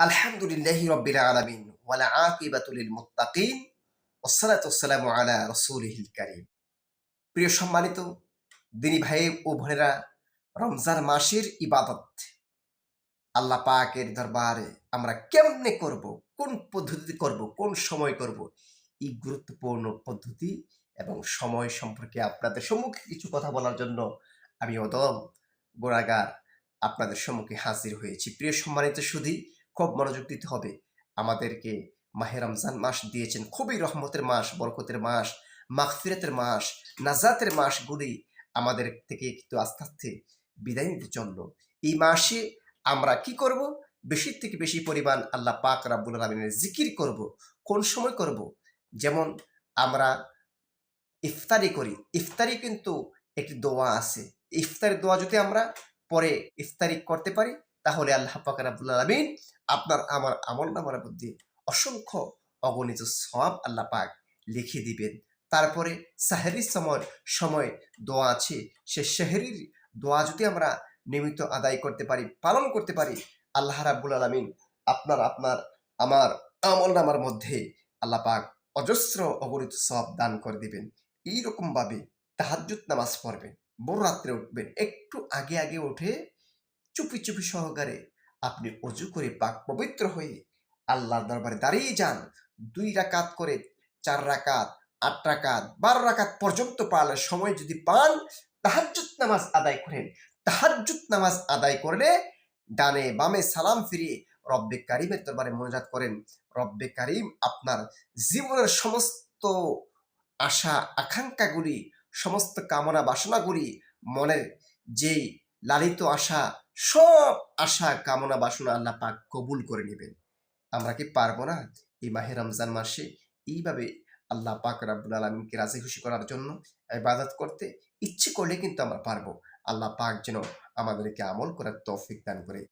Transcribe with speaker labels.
Speaker 1: আলহামদুলিল্লাহি রাব্বিল আলামিন ওয়াল আকিবাতু লিল মুত্তাকিন ওয়াসসালাতু ওয়াসসালামু আলা রাসূলিহিল কারীম। প্রিয় সম্মানিত দিনী ভাই ও বোনেরা, রমজান মাসের ইবাদত আল্লাহ পাকের দরবারে আমরা কেমনে করব, কোন পদ্ধতিতে করব, কোন সময় করব, এই গুরুত্বপূর্ণ পদ্ধতি এবং সময় সম্পর্কে আপনাদের সম্মুখে কিছু কথা বলার জন্য আমি অদম গোড়াগার আপনাদের সম্মুখে হাজির হয়েছি। প্রিয় সম্মানিত সুধী, খুব মনোযোগ দিতে হবে। আমাদেরকে মাহে রমজান মাস দিয়েছেন, খুবই রহমতের মাস, বরকতের মাস, মাগফিরাতের মাস, নাজাতের মাসগুলি আমাদের থেকে কিন্তু আস্তে আস্তে বিদায় নিতে জন্য এই মাসে আমরা কি করব? বেশি থেকে বেশি পরিমাণ আল্লাহ পাক রাব্বুল আলামিনের জিকির করব। কোন সময় করব? যেমন আমরা ইফতারি করি। ইফতারি কিন্তু একটি দোয়া আছে। ইফতারের দোয়া যদি আমরা পরে ইফতারি করতে পারি, তাহলে আল্লাহ পাক রাব্বুল আলামিন আপনার আমার আমলনামার মধ্যে অসংখ্য অগণিত সওয়াব আল্লাহ পাক লিখে দিবেন। তারপরে সাহরির সময় দোয়া আছে। সে সেহরির দোয়া যদি আমরা নিয়মিত আদায় করতে পারি, পালন করতে পারি, আল্লাহ রাব্বুল আলামিন আপনার আমার আমলনামার মধ্যে আল্লাহ পাক অজস্র অগণিত সওয়াব দান করে দিবেন। এইরকম ভাবে তাহাজ্জুদ নামাজ পড়বেন, বড় রাত্রে উঠবেন, একটু আগে আগে উঠে চুপি চুপি সহকারে আপনি অজু করে পাক পবিত্র হয়ে আল্লাহর দরবারে দাঁড়িয়ে যান। 2 রাকাত করে, 4 রাকাত, 8 রাকাত, 12 রাকাত পর্যন্ত পালার সময় যদি পান, তাহাজ্জুদ নামাজ আদায় করেন। তাহাজ্জুদ নামাজ আদায় করলে ডানে বামে সালাম ফিরিয়ে রব্বে কারিমের দরবারে মোনাজাত করেন। রব্বে কারিম আপনার জীবনের সমস্ত আশা আকাঙ্ক্ষাগুলি, সমস্ত কামনা বাসনাগুলি, মনের যেই লালিত আশা, সব আশা কামনা বাসনা আল্লাহ পাক কবুল করে নেবেন। আমরা কি পারবো না এই মাহে রমজান মাসে এইভাবে আল্লাহ পাক রাব্বুল আলামিনকে রাজি খুশি করার জন্য ইবাদত করতে? ইচ্ছে করলে কিন্তু আমরা পারবো। আল্লাহ পাক যেন আমাদেরকে আমল করার তৌফিক দান করে।